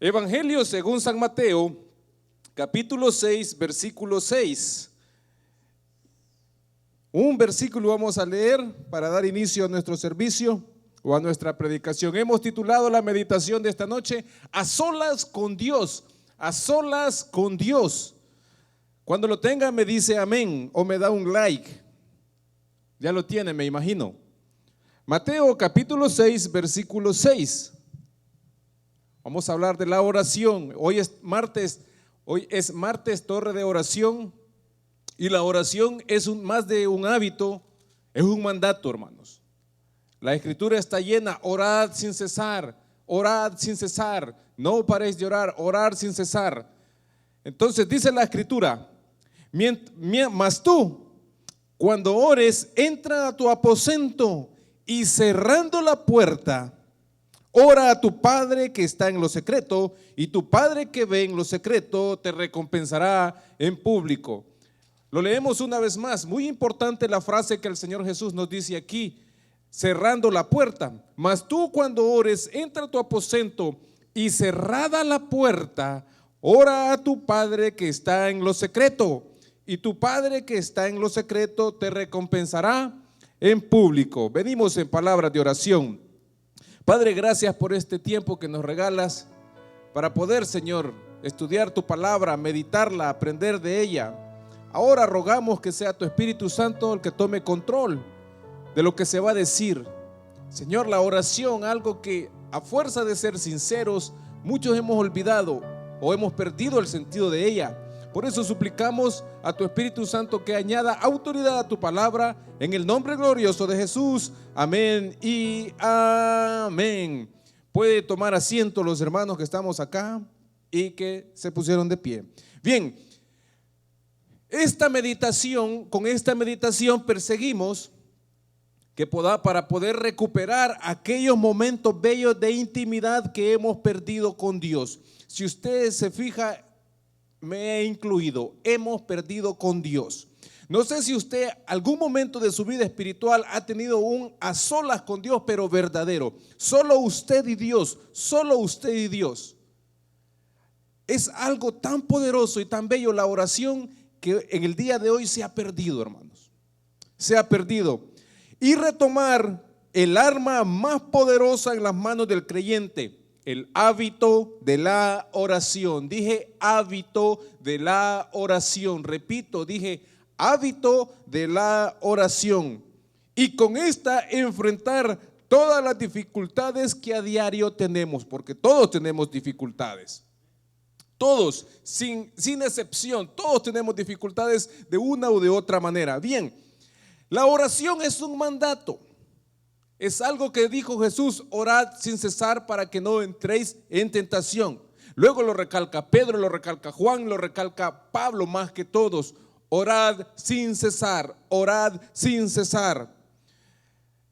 Evangelio según San Mateo, capítulo 6, versículo 6. Un versículo vamos a leer para dar inicio a nuestro servicio o a nuestra predicación. Hemos titulado la meditación de esta noche, A solas con Dios, a solas con Dios. Cuando lo tenga me dice amén o me da un like. Ya lo tiene, me imagino. Mateo capítulo 6, versículo 6. Vamos a hablar de la oración. Hoy es martes torre de oración. Y la oración es más de un hábito, es un mandato, hermanos. La escritura está llena, orad sin cesar, no paréis de orar, orar sin cesar. Entonces dice la escritura, mas tú, cuando ores, entra a tu aposento y cerrando la puerta, ora a tu Padre que está en lo secreto, y tu Padre que ve en lo secreto te recompensará en público. Lo leemos una vez más, muy importante la frase que el Señor Jesús nos dice aquí, cerrando la puerta. Mas tú cuando ores, entra a tu aposento y cerrada la puerta, ora a tu Padre que está en lo secreto, y tu Padre que está en lo secreto te recompensará en público. Venimos en palabras de oración. Padre, gracias por este tiempo que nos regalas para poder, Señor, estudiar tu palabra, meditarla, aprender de ella. Ahora rogamos que sea tu Espíritu Santo el que tome control de lo que se va a decir. Señor, la oración, algo que a fuerza de ser sinceros, muchos hemos olvidado o hemos perdido el sentido de ella. Por eso suplicamos a tu Espíritu Santo que añada autoridad a tu palabra en el nombre glorioso de Jesús. Amén y amén. Puede tomar asiento los hermanos que estamos acá y que se pusieron de pie. Bien. Con esta meditación perseguimos que para poder recuperar aquellos momentos bellos de intimidad que hemos perdido con Dios. Si usted se fija, me he incluido, hemos perdido con Dios. No sé si usted algún momento de su vida espiritual ha tenido un a solas con Dios, pero verdadero. Solo usted y Dios, solo usted y Dios. Es algo tan poderoso y tan bello la oración que en el día de hoy se ha perdido, hermanos. Se ha perdido. Y retomar el arma más poderosa en las manos del creyente, el hábito de la oración. Dije hábito de la oración. Repito, dije hábito de la oración. Y con esta enfrentar todas las dificultades que a diario tenemos, porque todos tenemos dificultades. Todos, sin excepción, todos tenemos dificultades de una u de otra manera. Bien, la oración es un mandato. Es algo que dijo Jesús, orad sin cesar para que no entréis en tentación. Luego lo recalca Pedro, lo recalca Juan, lo recalca Pablo más que todos. Orad sin cesar, orad sin cesar.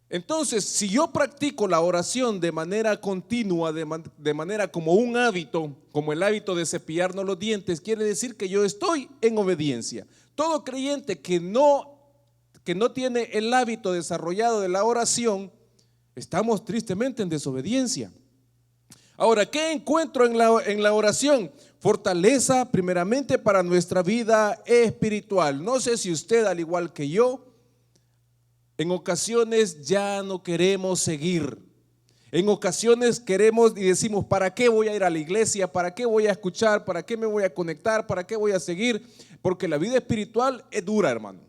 Entonces, si yo practico la oración de manera continua, de manera como un hábito, como el hábito de cepillarnos los dientes, quiere decir que yo estoy en obediencia. Todo creyente que no tiene el hábito desarrollado de la oración, estamos tristemente en desobediencia. Ahora, ¿qué encuentro en la oración? Fortaleza primeramente para nuestra vida espiritual. No sé si usted, al igual que yo, en ocasiones ya no queremos seguir. En ocasiones queremos y decimos, ¿para qué voy a ir a la iglesia? ¿Para qué voy a escuchar? ¿Para qué me voy a conectar? ¿Para qué voy a seguir? Porque la vida espiritual es dura, hermano.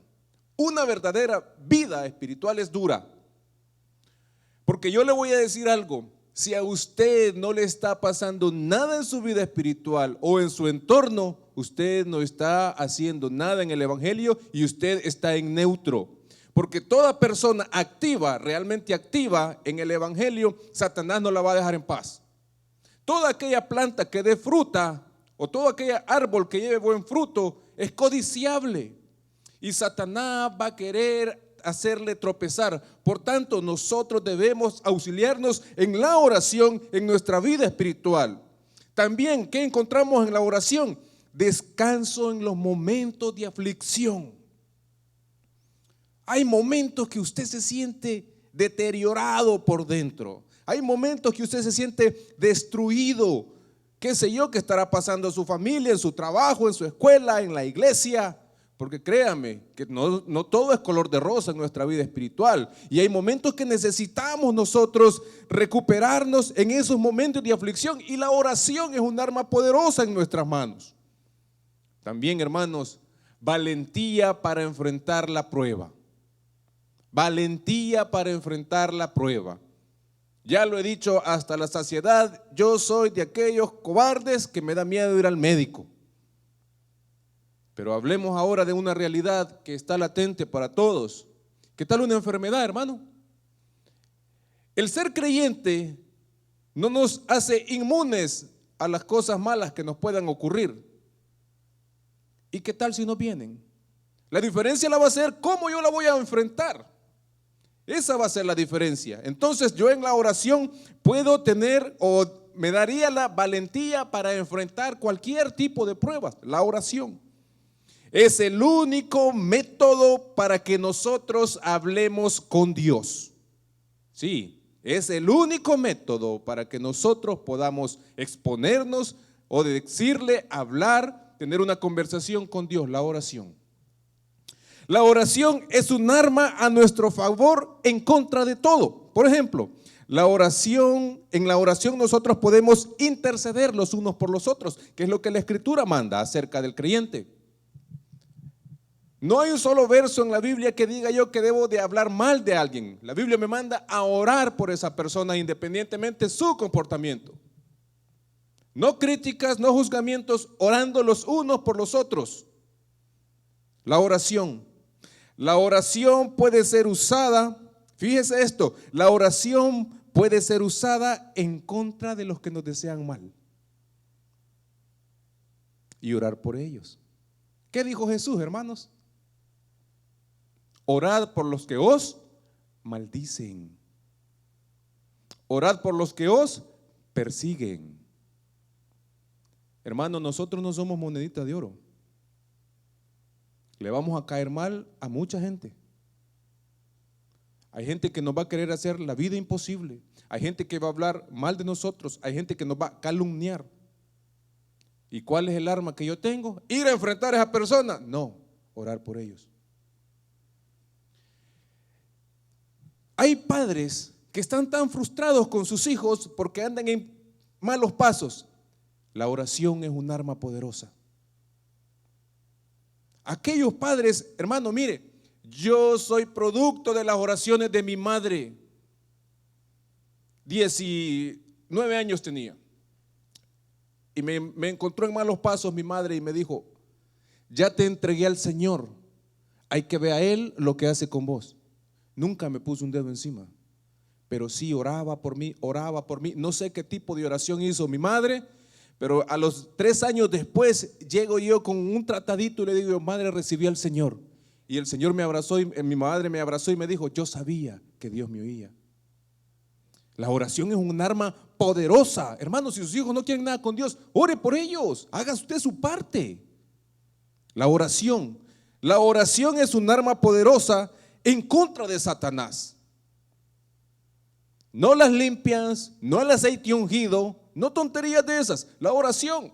Una verdadera vida espiritual es dura. Porque yo le voy a decir algo, si a usted no le está pasando nada en su vida espiritual o en su entorno, usted no está haciendo nada en el evangelio y usted está en neutro. Porque toda persona activa, realmente activa en el evangelio, Satanás no la va a dejar en paz. Toda aquella planta que dé fruta o todo aquel árbol que lleve buen fruto es codiciable. Y Satanás va a querer hacerle tropezar. Por tanto, nosotros debemos auxiliarnos en la oración en nuestra vida espiritual. También, ¿qué encontramos en la oración? Descanso en los momentos de aflicción. Hay momentos que usted se siente deteriorado por dentro. Hay momentos que usted se siente destruido, qué sé yo, qué estará pasando en su familia, en su trabajo, en su escuela, en la iglesia. Porque créanme que no todo es color de rosa en nuestra vida espiritual. Y hay momentos que necesitamos nosotros recuperarnos en esos momentos de aflicción. Y la oración es un arma poderosa en nuestras manos. También, hermanos, valentía para enfrentar la prueba. Valentía para enfrentar la prueba. Ya lo he dicho hasta la saciedad, yo soy de aquellos cobardes que me da miedo ir al médico. Pero hablemos ahora de una realidad que está latente para todos. ¿Qué tal una enfermedad, hermano? El ser creyente no nos hace inmunes a las cosas malas que nos puedan ocurrir. ¿Y qué tal si no vienen? La diferencia la va a ser cómo yo la voy a enfrentar. Esa va a ser la diferencia. Entonces yo en la oración puedo tener o me daría la valentía para enfrentar cualquier tipo de pruebas. La oración es el único método para que nosotros hablemos con Dios. Sí, es el único método para que nosotros podamos exponernos o decirle, hablar, tener una conversación con Dios, la oración. La oración es un arma a nuestro favor en contra de todo. Por ejemplo, en la oración nosotros podemos interceder los unos por los otros, que es lo que la Escritura manda acerca del creyente. No hay un solo verso en la Biblia que diga yo que debo de hablar mal de alguien. La Biblia me manda a orar por esa persona independientemente de su comportamiento. No críticas, no juzgamientos, orando los unos por los otros. La oración. La oración puede ser usada, fíjese esto, la oración puede ser usada en contra de los que nos desean mal. Y orar por ellos. ¿Qué dijo Jesús, hermanos? Orad por los que os maldicen. Orad por los que os persiguen. Hermanos, nosotros no somos moneditas de oro. Le vamos a caer mal a mucha gente. Hay gente que nos va a querer hacer la vida imposible. Hay gente que va a hablar mal de nosotros. Hay gente que nos va a calumniar. ¿Y cuál es el arma que yo tengo? ¿Ir a enfrentar a esa persona? No, orar por ellos. Hay padres que están tan frustrados con sus hijos porque andan en malos pasos. La oración es un arma poderosa. Aquellos padres, hermano, mire, yo soy producto de las oraciones de mi madre. 19 años tenía. Y me encontró en malos pasos mi madre y me dijo, ya te entregué al Señor, hay que ver a Él lo que hace con vos. Nunca me puso un dedo encima, pero sí oraba por mí. No sé qué tipo de oración hizo mi madre, pero a los 3 años después llego yo con un tratadito y le digo, madre, recibí al Señor. Y el Señor me abrazó y mi madre me abrazó y me dijo, yo sabía que Dios me oía. La oración es un arma poderosa. Hermanos, si sus hijos no quieren nada con Dios, ore por ellos, haga usted su parte. La oración es un arma poderosa en contra de Satanás. No las limpias, no el aceite ungido, no tonterías de esas, la oración.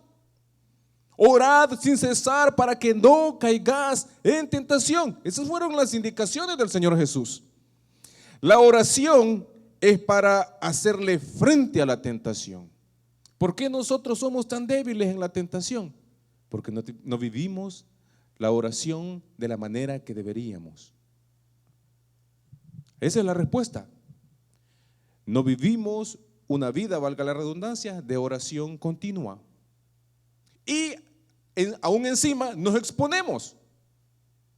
Orad sin cesar para que no caigas en tentación. Esas fueron las indicaciones del Señor Jesús. La oración es para hacerle frente a la tentación. ¿Por qué nosotros somos tan débiles en la tentación? Porque no vivimos la oración de la manera que deberíamos. Esa es la respuesta. No vivimos una vida, valga la redundancia, de oración continua. Y aún encima nos exponemos.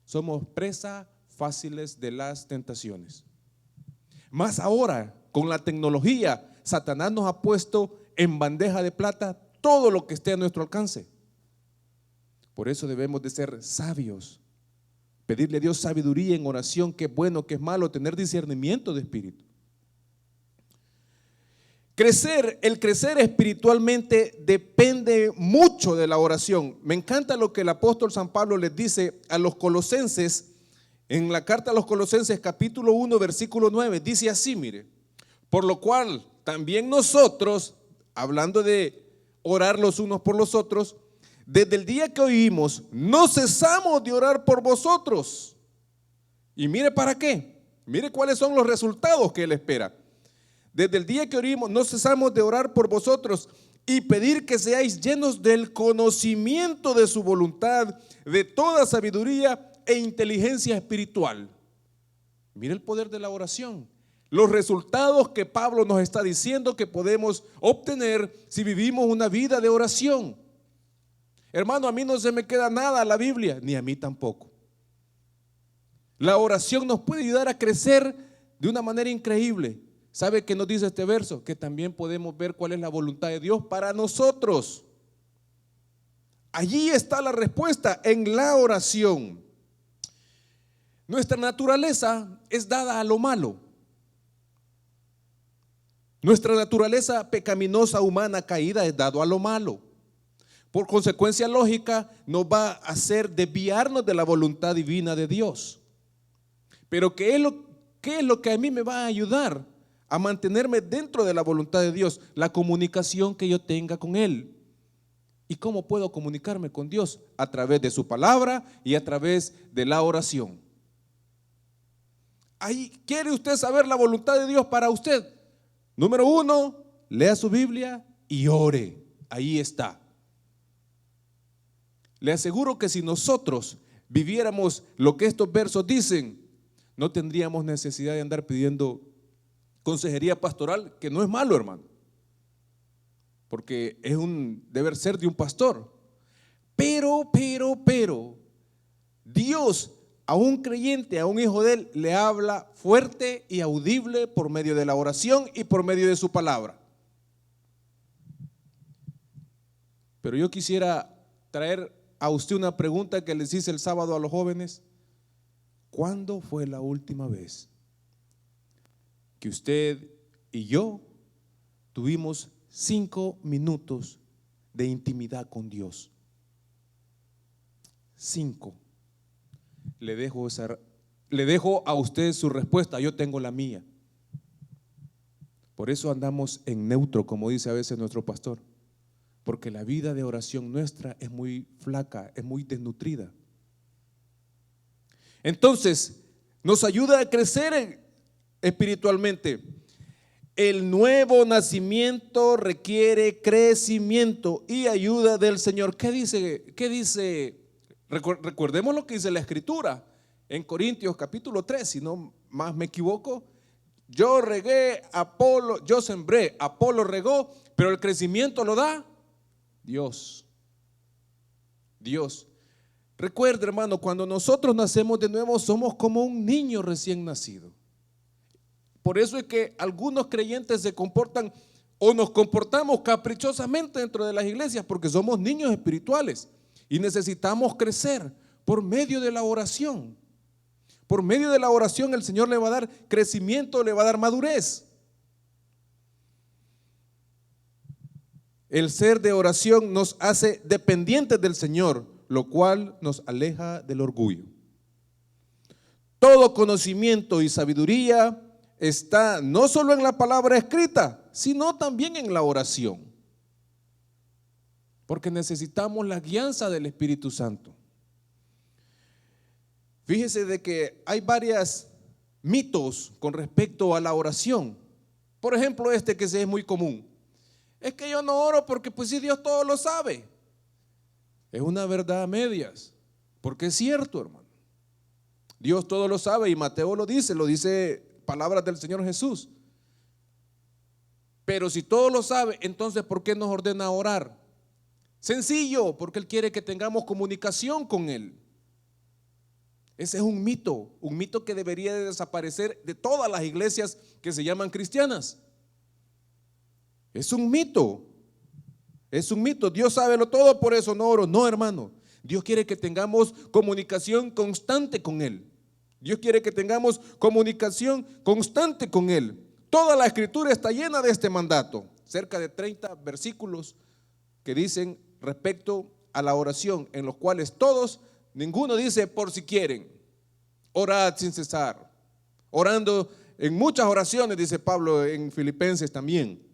Somos presa fáciles de las tentaciones. Más ahora, con la tecnología, Satanás nos ha puesto en bandeja de plata todo lo que esté a nuestro alcance. Por eso debemos de ser sabios, pedirle a Dios sabiduría en oración, qué es bueno, qué es malo, tener discernimiento de espíritu. El crecer espiritualmente depende mucho de la oración. Me encanta lo que el apóstol San Pablo les dice a los colosenses, en la carta a los Colosenses capítulo 1 versículo 9, dice así, mire, por lo cual también nosotros, hablando de orar los unos por los otros. Desde el día que oímos, no cesamos de orar por vosotros. Y mire para qué. Mire cuáles son los resultados que Él espera. Desde el día que oímos, no cesamos de orar por vosotros y pedir que seáis llenos del conocimiento de su voluntad, de toda sabiduría e inteligencia espiritual. Mire el poder de la oración. Los resultados que Pablo nos está diciendo que podemos obtener si vivimos una vida de oración. Hermano, a mí no se me queda nada a la Biblia, ni a mí tampoco. La oración nos puede ayudar a crecer de una manera increíble. ¿Sabe qué nos dice este verso? Que también podemos ver cuál es la voluntad de Dios para nosotros. Allí está la respuesta, en la oración. Nuestra naturaleza es dada a lo malo. Nuestra naturaleza pecaminosa, humana, caída, es dado a lo malo. Por consecuencia lógica, nos va a hacer desviarnos de la voluntad divina de Dios. Pero ¿qué es lo que a mí me va a ayudar a mantenerme dentro de la voluntad de Dios? La comunicación que yo tenga con Él. ¿Y cómo puedo comunicarme con Dios? A través de su palabra y a través de la oración. Ahí, ¿quiere usted saber la voluntad de Dios para usted? Número 1, lea su Biblia y ore. Ahí está. Le aseguro que si nosotros viviéramos lo que estos versos dicen, no tendríamos necesidad de andar pidiendo consejería pastoral, que no es malo, hermano, porque es un deber ser de un pastor. Pero, Dios a un creyente, a un hijo de Él, le habla fuerte y audible por medio de la oración y por medio de su palabra. Pero yo quisiera traer a usted una pregunta que les hice el sábado a los jóvenes. ¿Cuándo fue la última vez que usted y yo tuvimos 5 minutos de intimidad con Dios? 5. Le dejo a usted su respuesta, yo tengo la mía. Por eso andamos en neutro, como dice a veces nuestro pastor, porque la vida de oración nuestra es muy flaca, es muy desnutrida. Entonces, nos ayuda a crecer espiritualmente. El nuevo nacimiento requiere crecimiento y ayuda del Señor. ¿Qué dice? Recordemos lo que dice la Escritura en Corintios capítulo 3, si no más me equivoco. Yo regué, yo sembré, Apolo regó, pero el crecimiento lo da Dios. Dios. Recuerde, hermano, cuando nosotros nacemos de nuevo somos como un niño recién nacido. Por eso es que algunos creyentes se comportan o nos comportamos caprichosamente dentro de las iglesias, porque somos niños espirituales y necesitamos crecer por medio de la oración. Por medio de la oración el Señor le va a dar crecimiento, le va a dar madurez. El ser de oración nos hace dependientes del Señor, lo cual nos aleja del orgullo. Todo conocimiento y sabiduría está no solo en la palabra escrita, sino también en la oración. Porque necesitamos la guianza del Espíritu Santo. Fíjese de que hay varios mitos con respecto a la oración. Por ejemplo, que es muy común. Es que yo no oro porque pues si Dios todo lo sabe. Es una verdad a medias, porque es cierto, hermano. Dios todo lo sabe y Mateo lo dice palabras del Señor Jesús. Pero si todo lo sabe, entonces ¿por qué nos ordena orar? Sencillo, porque Él quiere que tengamos comunicación con Él. Ese es un mito que debería de desaparecer de todas las iglesias que se llaman cristianas. Es un mito. Es un mito. Dios sabe lo todo, por eso no oro. No, hermano. Dios quiere que tengamos comunicación constante con Él. Dios quiere que tengamos comunicación constante con Él. Toda la Escritura está llena de este mandato. Cerca de 30 versículos que dicen respecto a la oración, en los cuales ninguno dice por si quieren. Orad sin cesar. Orando en muchas oraciones, dice Pablo en Filipenses también.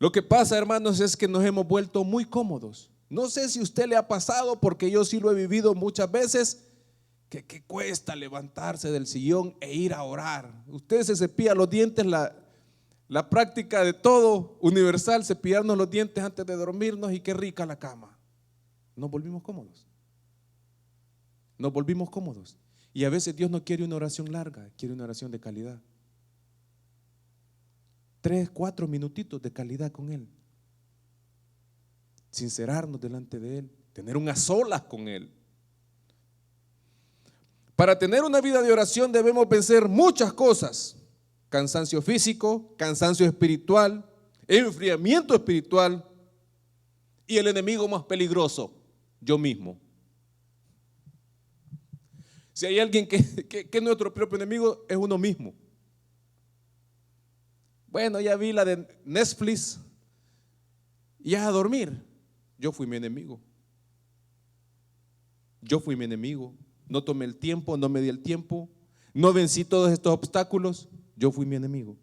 Lo que pasa, hermanos, es que nos hemos vuelto muy cómodos. No sé si a usted le ha pasado, porque yo sí lo he vivido muchas veces, que cuesta levantarse del sillón e ir a orar. Usted se cepilla los dientes, la práctica de todo universal, cepillarnos los dientes antes de dormirnos, y qué rica la cama. Nos volvimos cómodos. Nos volvimos cómodos. Y a veces Dios no quiere una oración larga, quiere una oración de calidad. 3, 4 minutitos de calidad con Él. Sincerarnos delante de Él, tener unas solas con Él. Para tener una vida de oración debemos vencer muchas cosas: cansancio físico, cansancio espiritual, enfriamiento espiritual y el enemigo más peligroso, yo mismo. Si hay alguien que es nuestro propio enemigo, es uno mismo. Bueno, ya vi la de Netflix y a dormir. Yo fui mi enemigo. Yo fui mi enemigo. No tomé el tiempo, no me di el tiempo, no vencí todos estos obstáculos. Yo fui mi enemigo.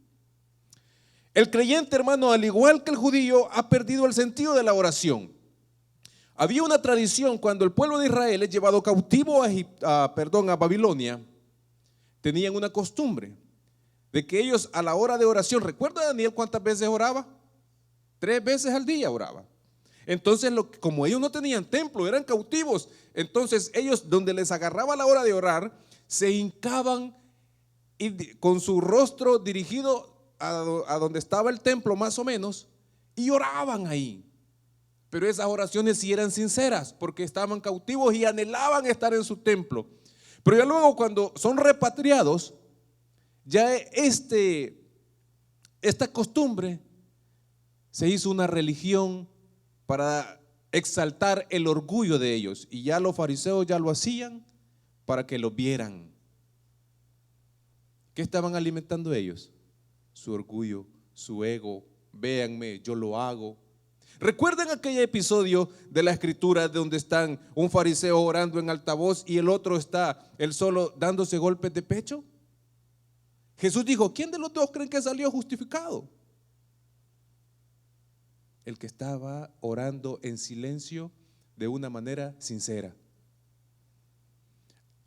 El creyente, hermano, al igual que el judío, ha perdido el sentido de la oración. Había una tradición cuando el pueblo de Israel es llevado cautivo a Babilonia. Tenían una costumbre de que ellos a la hora de oración, ¿recuerda Daniel cuántas veces oraba? 3 veces al día oraba. Entonces, como ellos no tenían templo, eran cautivos, entonces ellos, donde les agarraba la hora de orar, se hincaban y con su rostro dirigido a donde estaba el templo más o menos, y oraban ahí. Pero esas oraciones sí eran sinceras, porque estaban cautivos y anhelaban estar en su templo. Pero ya luego, cuando son repatriados, ya esta costumbre se hizo una religión para exaltar el orgullo de ellos, y ya los fariseos ya lo hacían para que lo vieran. ¿Qué estaban alimentando ellos? Su orgullo, su ego. Véanme, yo lo hago. ¿Recuerdan aquel episodio de la escritura donde están un fariseo orando en altavoz y el otro está él solo dándose golpes de pecho? Jesús dijo: ¿quién de los dos creen que salió justificado? El que estaba orando en silencio de una manera sincera.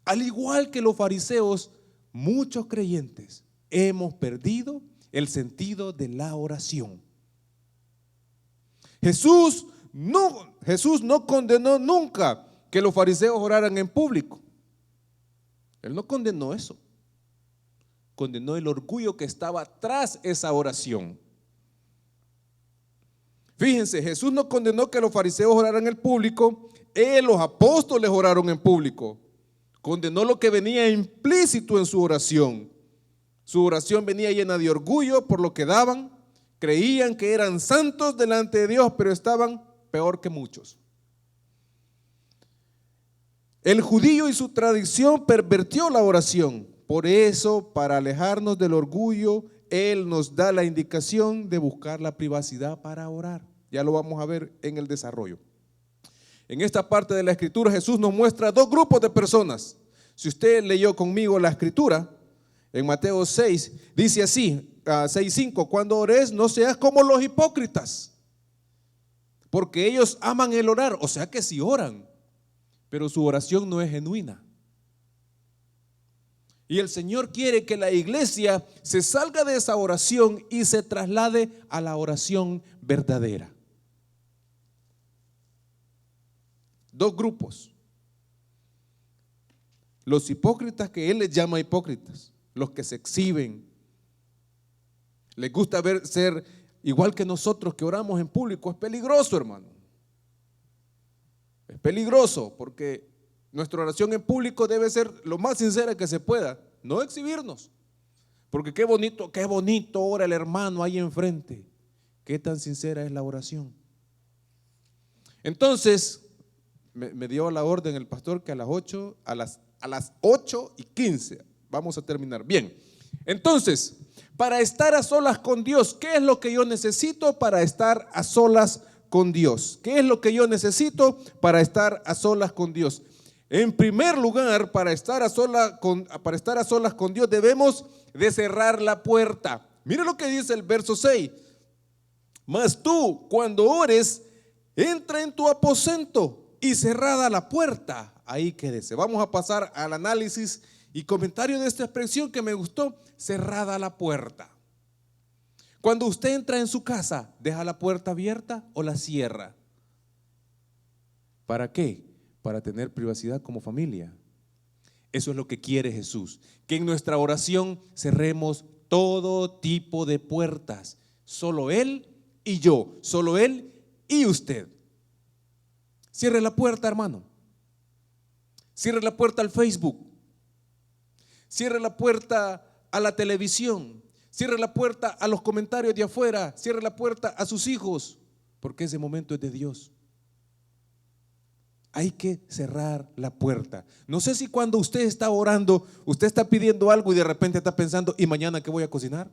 Al igual que los fariseos, muchos creyentes hemos perdido el sentido de la oración. Jesús no condenó nunca que los fariseos oraran en público. Él no condenó eso. Condenó el orgullo que estaba tras esa oración. Fíjense, Jesús no condenó que los fariseos oraran en público. Los apóstoles oraron en público. Condenó lo que venía implícito en su oración. Su oración venía llena de orgullo por lo que daban. Creían que eran santos delante de Dios, pero estaban peor que muchos. El judío y su tradición pervirtió la oración. Por eso, para alejarnos del orgullo, Él nos da la indicación de buscar la privacidad para orar. Ya lo vamos a ver en el desarrollo. En esta parte de la escritura, Jesús nos muestra 2 grupos de personas. Si usted leyó conmigo la escritura, en Mateo 6, dice así, 6:5, cuando ores no seas como los hipócritas, porque ellos aman el orar. O sea que sí oran, pero su oración no es genuina. Y el Señor quiere que la iglesia se salga de esa oración y se traslade a la oración verdadera. 2 grupos. Los hipócritas, que Él les llama hipócritas, los que se exhiben. Les gusta ser igual que nosotros, que oramos en público. Es peligroso, hermano. Es peligroso porque nuestra oración en público debe ser lo más sincera que se pueda, no exhibirnos. Porque qué bonito ora el hermano ahí enfrente. Qué tan sincera es la oración. Entonces, me dio la orden el pastor que a las 8:15 vamos a terminar. Bien, entonces, para estar a solas con Dios, ¿qué es lo que yo necesito para estar a solas con Dios? ¿Qué es lo que yo necesito para estar a solas con Dios? En primer lugar, para estar a solas con Dios, debemos de cerrar la puerta. Mire lo que dice el verso 6. Mas tú, cuando ores, entra en tu aposento y cerrada la puerta, ahí quédese. Vamos a pasar al análisis y comentario de esta expresión que me gustó: cerrada la puerta. Cuando usted entra en su casa, ¿deja la puerta abierta o la cierra? ¿Para qué? Para tener privacidad como familia. Eso es lo que quiere Jesús, que en nuestra oración cerremos todo tipo de puertas. Solo Él y yo, solo Él y usted. Cierre la puerta, hermano. Cierre la puerta al Facebook. Cierre la puerta a la televisión. Cierre la puerta a los comentarios de afuera. Cierre la puerta a sus hijos, porque ese momento es de Dios. Hay que cerrar la puerta. No sé si cuando usted está orando, usted está pidiendo algo y de repente está pensando: ¿y mañana qué voy a cocinar?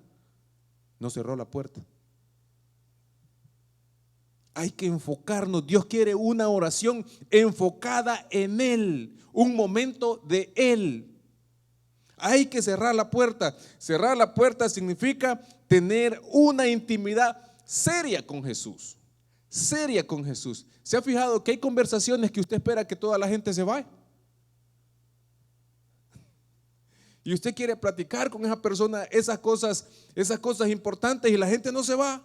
No cerró la puerta. Hay que enfocarnos. Dios quiere una oración enfocada en Él, un momento de Él. Hay que cerrar la puerta. Cerrar la puerta significa tener una intimidad seria con Jesús. Seria con Jesús. ¿Se ha fijado que hay conversaciones que usted espera que toda la gente se vaya? Y usted quiere platicar con esa persona esas cosas importantes y la gente no se va.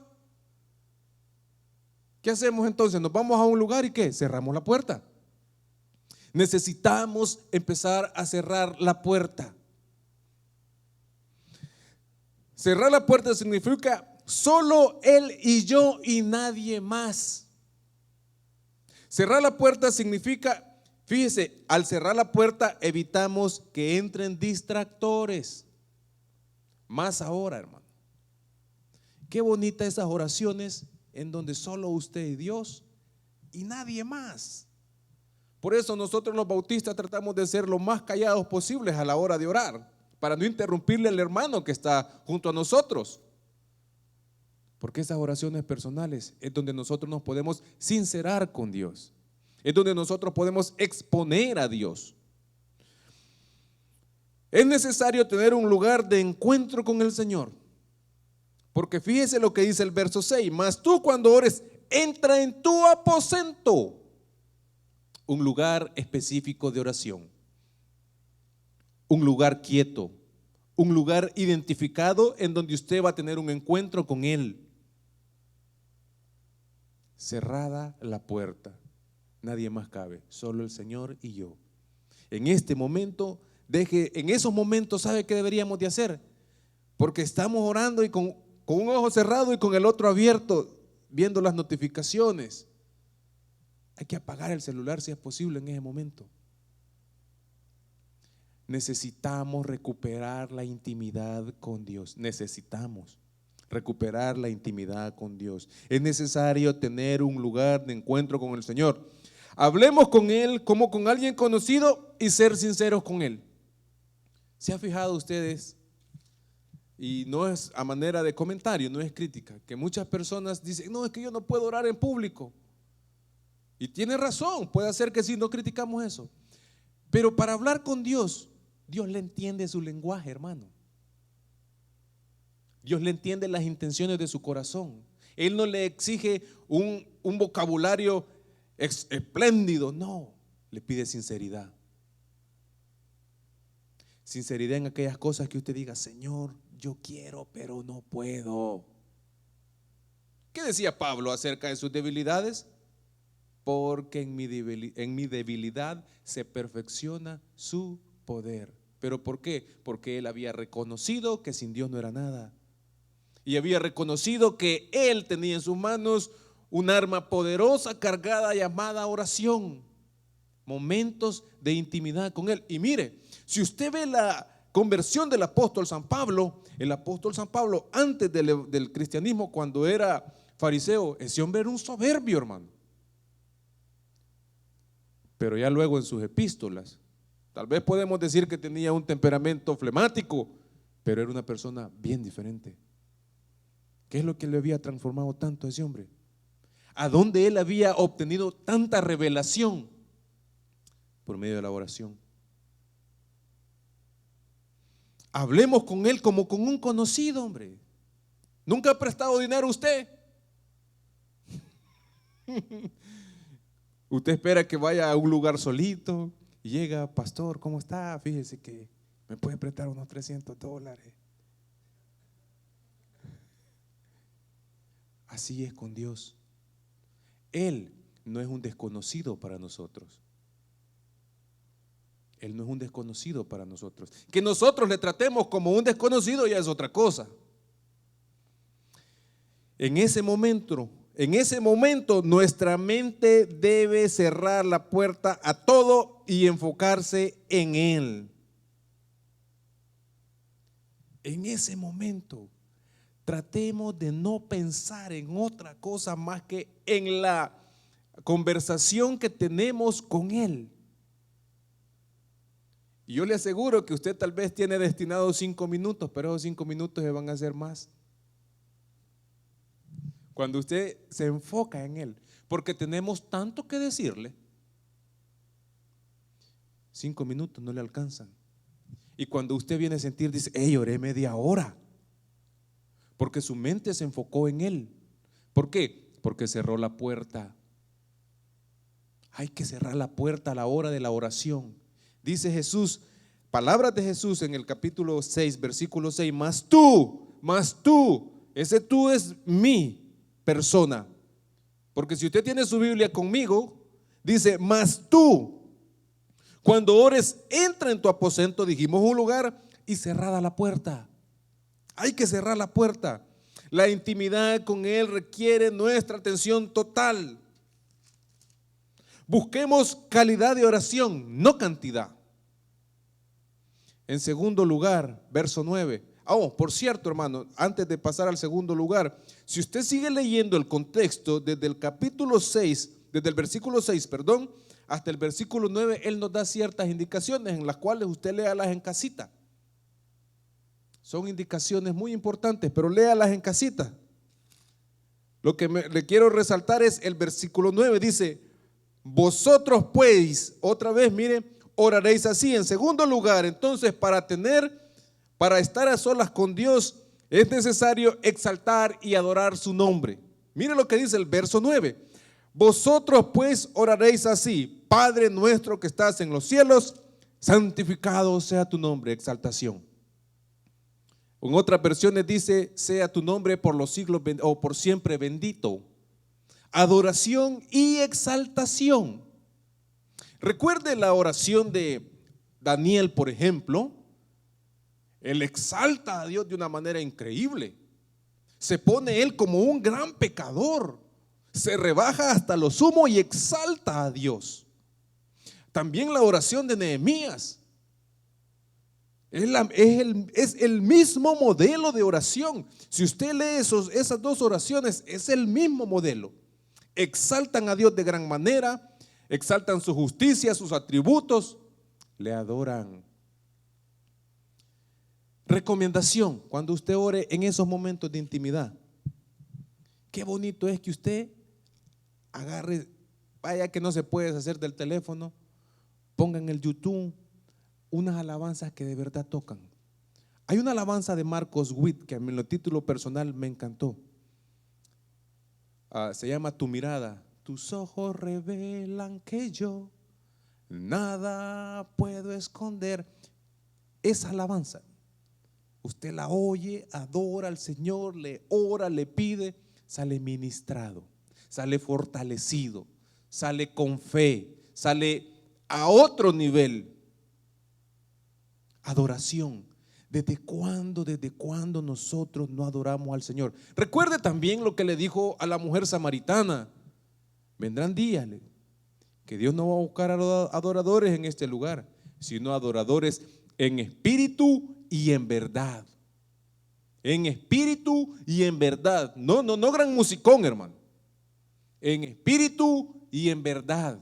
¿Qué hacemos entonces? Nos vamos a un lugar y ¿qué? Cerramos la puerta. Necesitamos empezar a cerrar la puerta. Cerrar la puerta significa solo Él y yo y nadie más. Cerrar la puerta significa, fíjese, al cerrar la puerta evitamos que entren distractores. Más ahora, hermano. Qué bonita esas oraciones en donde solo usted y Dios y nadie más. Por eso nosotros los bautistas tratamos de ser lo más callados posibles a la hora de orar, para no interrumpirle al hermano que está junto a nosotros. Porque esas oraciones personales es donde nosotros nos podemos sincerar con Dios. Es donde nosotros podemos exponer a Dios. Es necesario tener un lugar de encuentro con el Señor. Porque fíjese lo que dice el verso 6. Mas tú cuando ores, entra en tu aposento. Un lugar específico de oración. Un lugar quieto. Un lugar identificado en donde usted va a tener un encuentro con Él. Cerrada la puerta, nadie más cabe, solo el Señor y yo. En este momento, en esos momentos, ¿sabe qué deberíamos de hacer? Porque estamos orando y con un ojo cerrado y con el otro abierto, viendo las notificaciones. Hay que apagar el celular si es posible en ese momento. Necesitamos recuperar la intimidad con Dios. Necesitamos recuperar la intimidad con Dios. Es necesario tener un lugar de encuentro con el Señor. Hablemos con Él como con alguien conocido y ser sinceros con Él. ¿Se ha fijado ustedes? Y no es a manera de comentario, no es crítica, que muchas personas dicen: no, es que yo no puedo orar en público. Y tiene razón, puede ser que sí, no criticamos eso. Pero para hablar con Dios, Dios le entiende su lenguaje, hermano. Dios le entiende las intenciones de su corazón. Él no le exige un vocabulario espléndido, no, le pide sinceridad. Sinceridad en aquellas cosas que usted diga: Señor, yo quiero, pero no puedo. ¿Qué decía Pablo acerca de sus debilidades? Porque en mi debilidad se perfecciona su poder. ¿Pero por qué? Porque él había reconocido que sin Dios no era nada. Y había reconocido que él tenía en sus manos un arma poderosa cargada llamada oración. Momentos de intimidad con él. Y mire, si usted ve la conversión del apóstol San Pablo, el apóstol San Pablo antes del cristianismo, cuando era fariseo, ese hombre era un soberbio, hermano. Pero ya luego en sus epístolas, tal vez podemos decir que tenía un temperamento flemático, pero era una persona bien diferente. ¿Qué es lo que le había transformado tanto a ese hombre? ¿A dónde él había obtenido tanta revelación? Por medio de la oración. Hablemos con él como con un conocido, hombre. ¿Nunca ha prestado dinero a usted? Usted espera que vaya a un lugar solito y llega, pastor, ¿cómo está? Fíjese que me puede prestar unos $300. Así es con Dios. Él no es un desconocido para nosotros. Él no es un desconocido para nosotros. Que nosotros le tratemos como un desconocido ya es otra cosa. En ese momento nuestra mente debe cerrar la puerta a todo y enfocarse en Él. En ese momento tratemos de no pensar en otra cosa más que en la conversación que tenemos con Él. Y yo le aseguro que usted tal vez tiene destinados 5 minutos, pero esos 5 minutos se van a hacer más cuando usted se enfoca en Él, porque tenemos tanto que decirle. 5 minutos no le alcanzan. Y cuando usted viene a sentir, dice, hey, oré media hora, porque su mente se enfocó en Él. ¿Por qué? Porque cerró la puerta. Hay que cerrar la puerta a la hora de la oración. Dice Jesús, palabras de Jesús en el capítulo 6, versículo 6, más tú, ese tú es mi persona. Porque si usted tiene su Biblia conmigo, dice, más tú, cuando ores, entra en tu aposento, dijimos un lugar, y cerrada la puerta. Hay que cerrar la puerta. La intimidad con Él requiere nuestra atención total. Busquemos calidad de oración, no cantidad. En segundo lugar, verso 9. Por cierto, hermano, antes de pasar al segundo lugar, si usted sigue leyendo el contexto desde el capítulo 6, desde el versículo 6, hasta el versículo 9, Él nos da ciertas indicaciones en las cuales usted léalas en casita. Son indicaciones muy importantes, pero léalas en casita. Lo que le quiero resaltar es el versículo 9, dice, vosotros pues, otra vez, mire, oraréis así. En segundo lugar, entonces, para estar a solas con Dios, es necesario exaltar y adorar su nombre. Mire lo que dice el verso 9. Vosotros pues oraréis así: Padre nuestro que estás en los cielos, santificado sea tu nombre. Exaltación. En otras versiones dice, sea tu nombre por los siglos o por siempre bendito. Adoración y exaltación. Recuerde la oración de Daniel, por ejemplo. Él exalta a Dios de una manera increíble. Se pone él como un gran pecador. Se rebaja hasta lo sumo y exalta a Dios. También la oración de Nehemías. Es el mismo modelo de oración. Si usted lee esas dos oraciones, es el mismo modelo. Exaltan a Dios de gran manera, exaltan su justicia, sus atributos, le adoran. Recomendación, cuando usted ore en esos momentos de intimidad, qué bonito es que usted agarre, vaya que no se puede deshacer del teléfono, ponga en el YouTube unas alabanzas que de verdad tocan. Hay una alabanza de Marcos Witt que a mí en lo título personal me encantó. Se llama Tu mirada. Tus ojos revelan que yo nada puedo esconder. Esa alabanza, usted la oye, adora al Señor, le ora, le pide, sale ministrado, sale fortalecido, sale con fe, sale a otro nivel. Adoración. ¿Desde cuándo nosotros no adoramos al Señor? Recuerde también lo que le dijo a la mujer samaritana. Vendrán días que Dios no va a buscar adoradores en este lugar, sino adoradores en espíritu y en verdad. En espíritu y en verdad. No gran musicón, hermano. En espíritu y en verdad.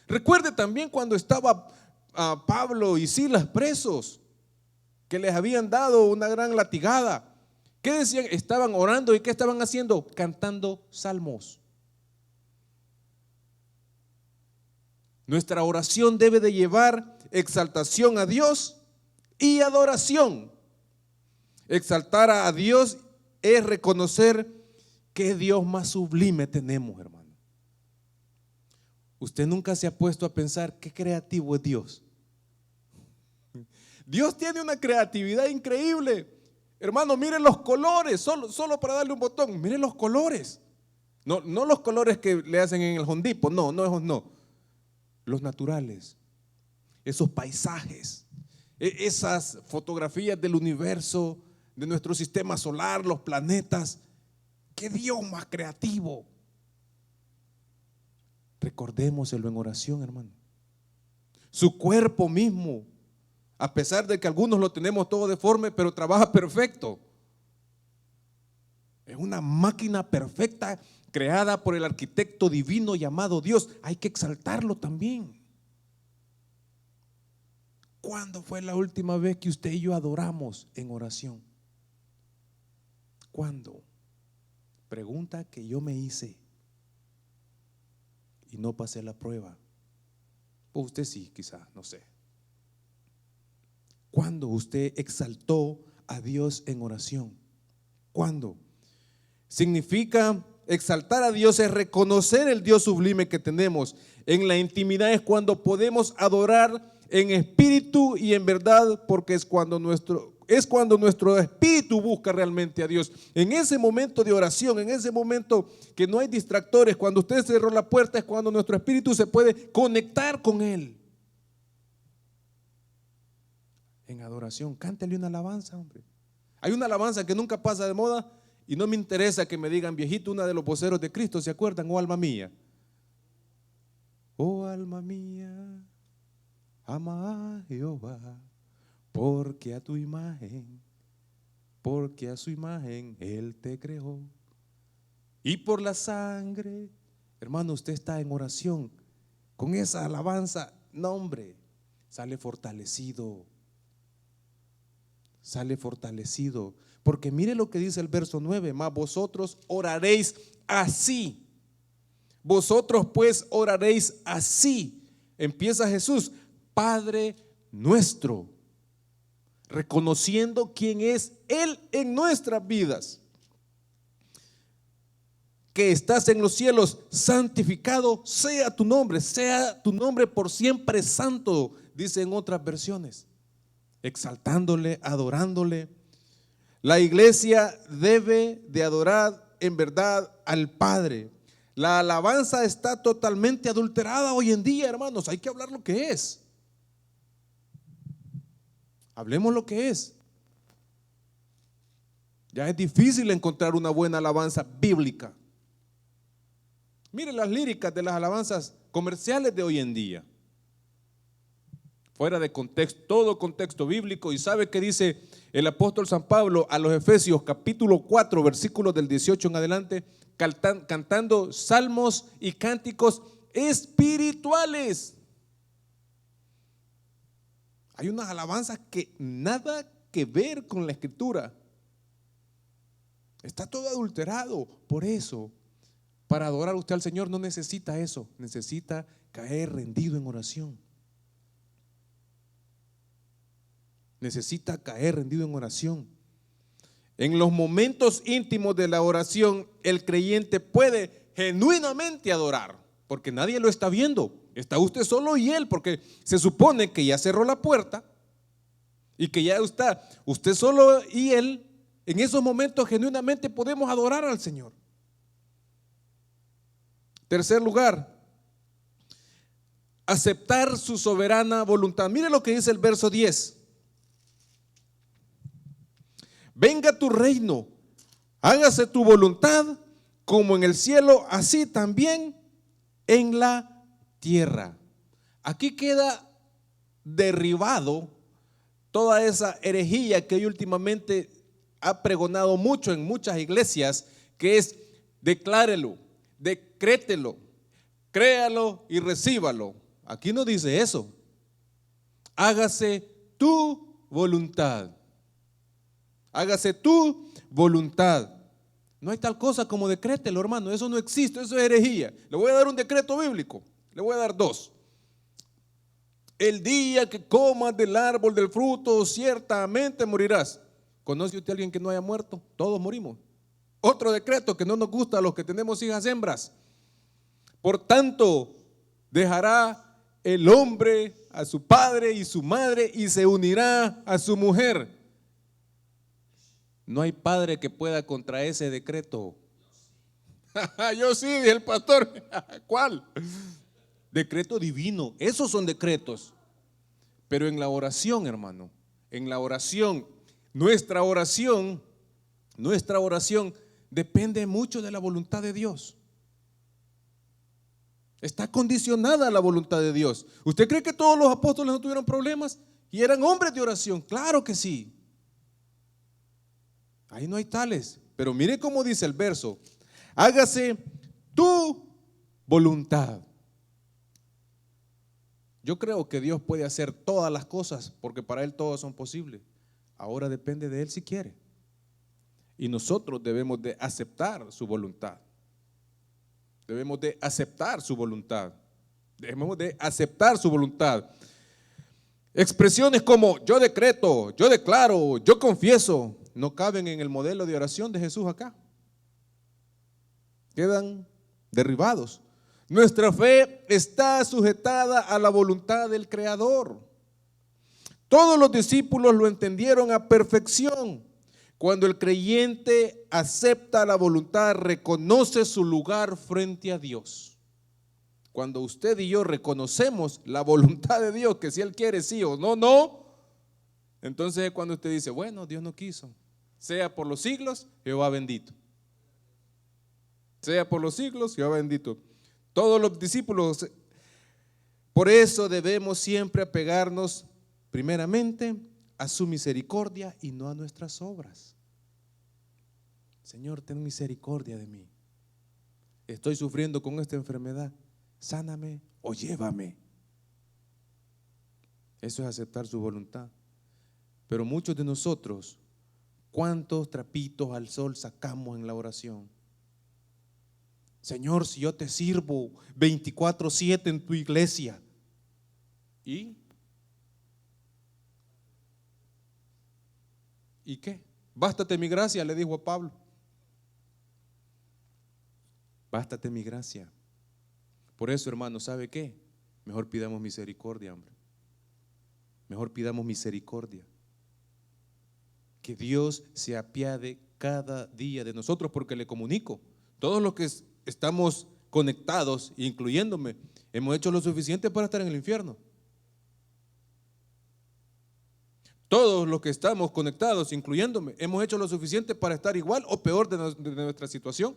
Recuerde también cuando estaba Pablo y Silas presos, que les habían dado una gran latigada. ¿Qué decían? Estaban orando. ¿Y qué estaban haciendo? Cantando salmos. Nuestra oración debe de llevar exaltación a Dios y adoración. Exaltar a Dios es reconocer qué Dios más sublime tenemos, hermano. Usted nunca se ha puesto a pensar qué creativo es Dios. Dios tiene una creatividad increíble. Hermano, miren los colores, solo para darle un botón, miren los colores. No los colores que le hacen en el Home Depot, no. Los naturales, esos paisajes, esas fotografías del universo, de nuestro sistema solar, los planetas. ¡Qué Dios más creativo! Recordémoselo en oración, hermano. Su cuerpo mismo, a pesar de que algunos lo tenemos todo deforme, pero trabaja perfecto. Es una máquina perfecta creada por el arquitecto divino llamado Dios. Hay que exaltarlo también. ¿Cuándo fue la última vez que usted y yo adoramos en oración? ¿Cuándo? Pregunta que yo me hice y no pasé la prueba. Pues usted sí, quizá, no sé. ¿Cuándo usted exaltó a Dios en oración? ¿Cuándo? Significa exaltar a Dios es reconocer el Dios sublime que tenemos. En la intimidad es cuando podemos adorar en espíritu y en verdad, porque es cuando nuestro espíritu busca realmente a Dios. En ese momento de oración, en ese momento que no hay distractores, cuando usted cerró la puerta, es cuando nuestro espíritu se puede conectar con Él. En adoración, cántele una alabanza, hombre. Hay una alabanza que nunca pasa de moda y no me interesa que me digan viejito, una de los voceros de Cristo, ¿se acuerdan? Oh alma mía. Oh alma mía, ama a Jehová, porque a su imagen Él te creó. Y por la sangre, hermano, usted está en oración con esa alabanza, no hombre, sale fortalecido. Porque mire lo que dice el verso 9, más vosotros oraréis así. Vosotros pues oraréis así. Empieza Jesús, Padre nuestro, reconociendo quién es Él en nuestras vidas. Que estás en los cielos, santificado sea tu nombre por siempre santo, dice en otras versiones. Exaltándole, adorándole. La iglesia debe de adorar en verdad al Padre. La alabanza está totalmente adulterada hoy en día, hermanos. Hay que hablar lo que es. Hablemos lo que es. Ya es difícil encontrar una buena alabanza bíblica. Miren las líricas de las alabanzas comerciales de hoy en día. Fuera de contexto, todo contexto bíblico. ¿Y sabe qué dice el apóstol San Pablo a los Efesios capítulo 4 versículos del 18 en adelante? Cantando salmos y cánticos espirituales. Hay unas alabanzas que nada que ver con la escritura. Está todo adulterado. Por eso, para adorar usted al Señor no necesita eso. Necesita caer rendido en oración. Necesita caer rendido en oración. En los momentos íntimos de la oración, el creyente puede genuinamente adorar, porque nadie lo está viendo. Está usted solo y Él, porque se supone que ya cerró la puerta y que ya está usted solo y Él. En esos momentos genuinamente podemos adorar al Señor. Tercer lugar, aceptar su soberana voluntad. Mire lo que dice el verso 10. Venga tu reino, hágase tu voluntad como en el cielo, así también en la tierra. Aquí queda derribado toda esa herejía que hoy últimamente ha pregonado mucho en muchas iglesias, que es declárelo, decrételo, créalo y recíbalo. Aquí no dice eso. Hágase tu voluntad. Hágase tu voluntad. No hay tal cosa como decrételo, hermano. Eso no existe, eso es herejía. Le voy a dar un decreto bíblico. Le voy a dar dos. El día que comas del árbol del fruto, ciertamente morirás. ¿Conoce usted a alguien que no haya muerto? Todos morimos. Otro decreto que no nos gusta a los que tenemos hijas hembras. Por tanto, Dejará el hombre a su padre y su madre y se unirá a su mujer. No hay padre que pueda contra ese decreto. Yo sí, dije el pastor. ¿Cuál? Decreto divino. Esos son decretos. Pero en la oración, hermano, en la oración, nuestra oración depende mucho de la voluntad de Dios. Está condicionada a la voluntad de Dios. ¿Usted cree que todos los apóstoles no tuvieron problemas y eran hombres de oración? Claro que sí. Ahí no hay tales. Pero mire cómo dice el verso: hágase tu voluntad. Yo creo que Dios puede hacer todas las cosas porque para Él todas son posibles. Ahora depende de Él si quiere. Y nosotros debemos de aceptar su voluntad. Debemos de aceptar su voluntad. Debemos de aceptar su voluntad. Expresiones como yo decreto, yo declaro, yo confieso, no caben en el modelo de oración de Jesús acá. Quedan derribados. Nuestra fe está sujetada a la voluntad del Creador. Todos los discípulos lo entendieron a perfección. Cuando el creyente acepta la voluntad, reconoce su lugar frente a Dios. Cuando usted y yo reconocemos la voluntad de Dios, que si Él quiere sí o no, no, entonces es cuando usted dice, bueno, Dios no quiso. Sea por los siglos, Jehová bendito. Sea por los siglos, Jehová bendito. Todos los discípulos, por eso debemos siempre apegarnos primeramente a su misericordia y no a nuestras obras. Señor, ten misericordia de mí. Estoy sufriendo con esta enfermedad. Sáname o llévame. Eso es aceptar su voluntad. Pero muchos de nosotros, ¿cuántos trapitos al sol sacamos en la oración? Señor, si yo te sirvo 24/7 en tu iglesia. ¿Y qué? Bástate mi gracia, le dijo a Pablo. Bástate mi gracia. Por eso, hermano, ¿sabe qué? Mejor pidamos misericordia, hombre. Mejor pidamos misericordia. Que Dios se apiade cada día de nosotros, porque le comunico, todos los que estamos conectados, incluyéndome, hemos hecho lo suficiente para estar en el infierno. Todos los que estamos conectados, incluyéndome, hemos hecho lo suficiente para estar igual o peor de nuestra situación.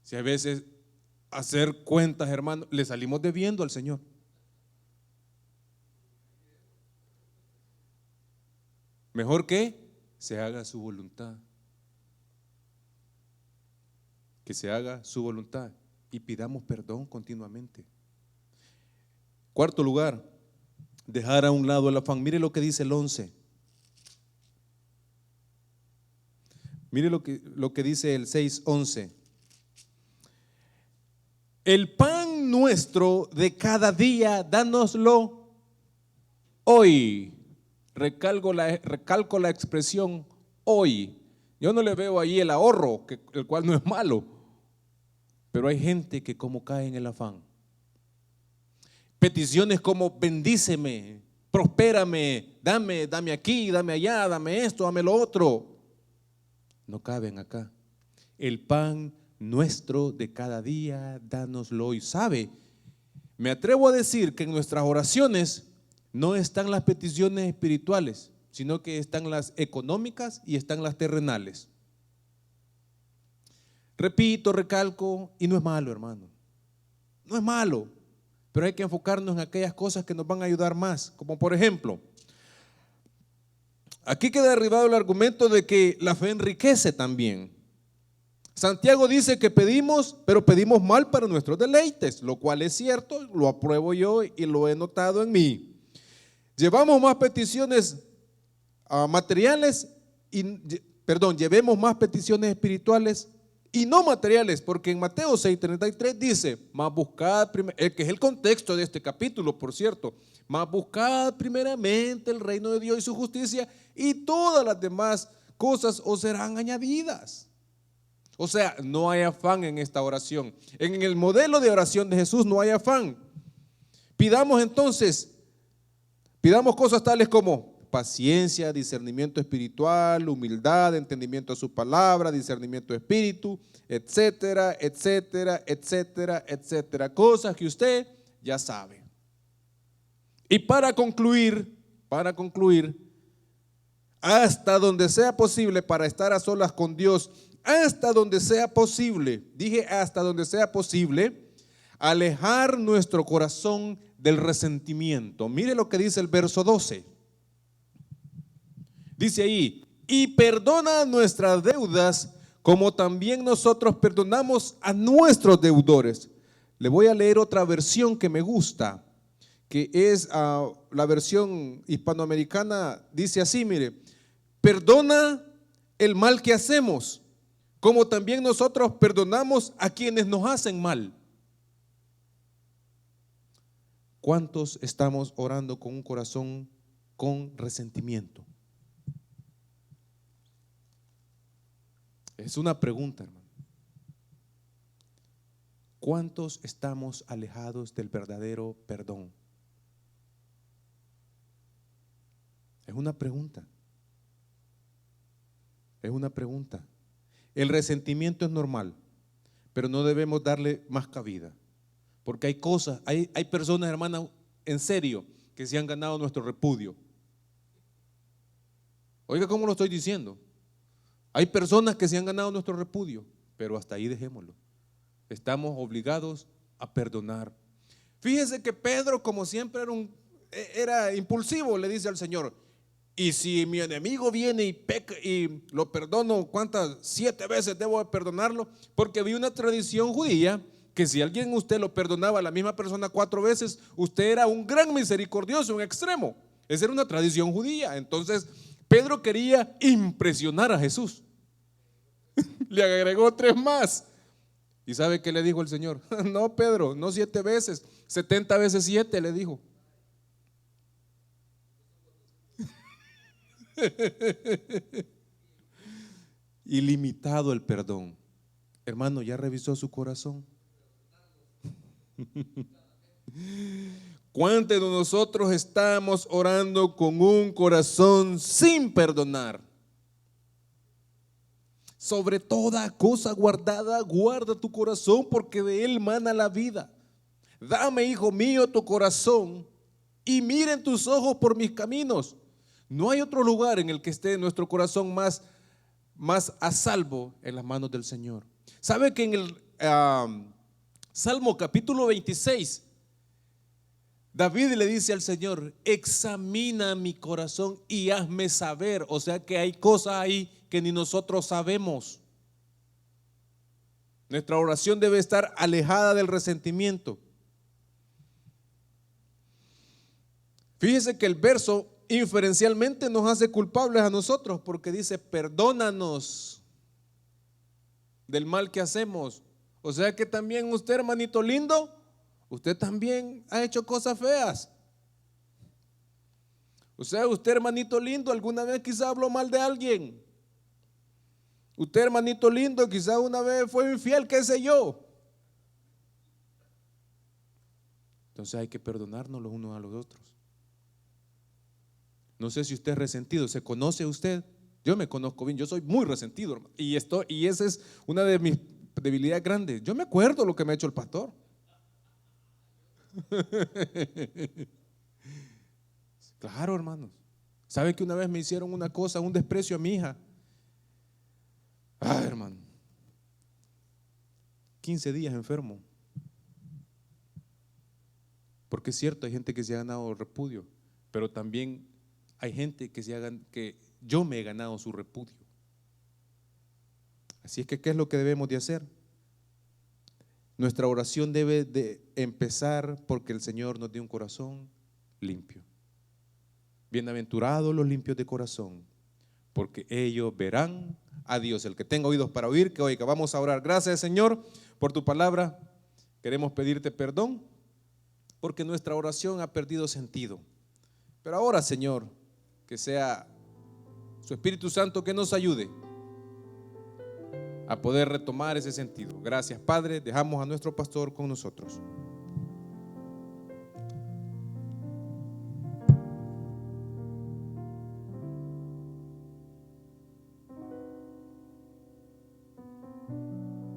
Si a veces hacer cuentas, hermano, le salimos debiendo al Señor. Mejor que se haga su voluntad. Que se haga su voluntad y pidamos perdón continuamente. Cuarto lugar, dejar a un lado el afán. Mire lo que dice el 11. Mire lo que dice el 6:11. El pan nuestro de cada día, dánoslo hoy. Recalco la expresión hoy. Yo no le veo ahí el ahorro, el cual no es malo, pero hay gente que como cae en el afán. Peticiones como bendíceme, prospérame, dame aquí, dame allá, dame esto, dame lo otro, no caben acá. El pan nuestro de cada día, dánoslo hoy. ¿Sabe? Me atrevo a decir que en nuestras oraciones no están las peticiones espirituales, sino que están las económicas y están las terrenales. Repito, recalco, y no es malo, hermano. No es malo, pero hay que enfocarnos en aquellas cosas que nos van a ayudar más. Como por ejemplo, aquí queda derribado el argumento de que la fe enriquece también. Santiago dice que pedimos, pero pedimos mal para nuestros deleites, lo cual es cierto, lo apruebo yo y lo he notado en mí. Llevamos más peticiones materiales, llevemos más peticiones espirituales y no materiales, porque en Mateo 6:33 dice, más buscad, que es el contexto de este capítulo, por cierto, más buscad primeramente el reino de Dios y su justicia, y todas las demás cosas os serán añadidas. O sea, no hay afán en esta oración. En el modelo de oración de Jesús no hay afán. Pidamos entonces, pidamos cosas tales como paciencia, discernimiento espiritual, humildad, entendimiento de su palabra, discernimiento de espíritu, etcétera, etcétera, etcétera, etcétera. Cosas que usted ya sabe. Y para concluir, hasta donde sea posible, para estar a solas con Dios, hasta donde sea posible, dije hasta donde sea posible, alejar nuestro corazón del resentimiento. Mire lo que dice el verso 12. Dice ahí, y perdona nuestras deudas como también nosotros perdonamos a nuestros deudores. Le voy a leer otra versión que me gusta, que es la versión hispanoamericana. Dice así, mire, perdona el mal que hacemos, como también nosotros perdonamos a quienes nos hacen mal. ¿Cuántos estamos orando con un corazón con resentimiento? Es una pregunta, hermano. ¿Cuántos estamos alejados del verdadero perdón? Es una pregunta. Es una pregunta. El resentimiento es normal, pero no debemos darle más cabida. Porque hay cosas, hay personas, hermanas, en serio, que se han ganado nuestro repudio. Oiga, ¿cómo lo estoy diciendo? Hay personas que se han ganado nuestro repudio, pero hasta ahí dejémoslo. Estamos obligados a perdonar. Fíjese que Pedro, como siempre, era impulsivo, le dice al Señor, y si mi enemigo viene y peca y lo perdono, ¿cuántas? 7 veces debo de perdonarlo, porque había una tradición judía que si alguien usted lo perdonaba a la misma persona 4 veces, usted era un gran misericordioso, un extremo. Esa era una tradición judía. Entonces Pedro quería impresionar a Jesús. Le agregó 3 más. ¿Y sabe qué le dijo el Señor? No, Pedro, no 7 veces, 70 veces 7 le dijo. Ilimitado el perdón. Hermano, ¿ya revisó su corazón? ¿Cuántos de nosotros estamos orando con un corazón sin perdonar? Sobre toda cosa guardada, guarda tu corazón, porque de él mana la vida. Dame, hijo mío, tu corazón y miren tus ojos por mis caminos. No hay otro lugar en el que esté nuestro corazón más a salvo en las manos del Señor. ¿Sabe que en el Salmo capítulo 26, David le dice al Señor, examina mi corazón y hazme saber? O sea que hay cosas ahí que ni nosotros sabemos. Nuestra oración debe estar alejada del resentimiento. Fíjese que el verso inferencialmente nos hace culpables a nosotros, porque dice, perdónanos del mal que hacemos. O sea que también usted, hermanito lindo, usted también ha hecho cosas feas. O sea, usted, hermanito lindo, alguna vez quizá habló mal de alguien. Usted, hermanito lindo, quizá una vez fue infiel, qué sé yo. Entonces hay que perdonarnos los unos a los otros. No sé si usted es resentido, ¿se conoce usted? Yo me conozco bien, yo soy muy resentido, hermano. Y esa es una de mis debilidades grandes. Yo me acuerdo lo que me ha hecho el pastor. Claro, hermanos. ¿Sabe que una vez me hicieron una cosa, un desprecio a mi hija? Hermano, 15 días enfermo. Porque es cierto, hay gente que se ha ganado repudio, pero también hay gente que yo me he ganado su repudio. Así es que, ¿qué es lo que debemos de hacer? Nuestra oración debe de empezar porque el Señor nos dio un corazón limpio. Bienaventurados los limpios de corazón, porque ellos verán a Dios. El que tenga oídos para oír, que oiga. Vamos a orar. Gracias, Señor, por tu palabra. Queremos pedirte perdón porque nuestra oración ha perdido sentido. Pero ahora, Señor, que sea su Espíritu Santo que nos ayude a poder retomar ese sentido. Gracias, Padre. Dejamos a nuestro pastor con nosotros.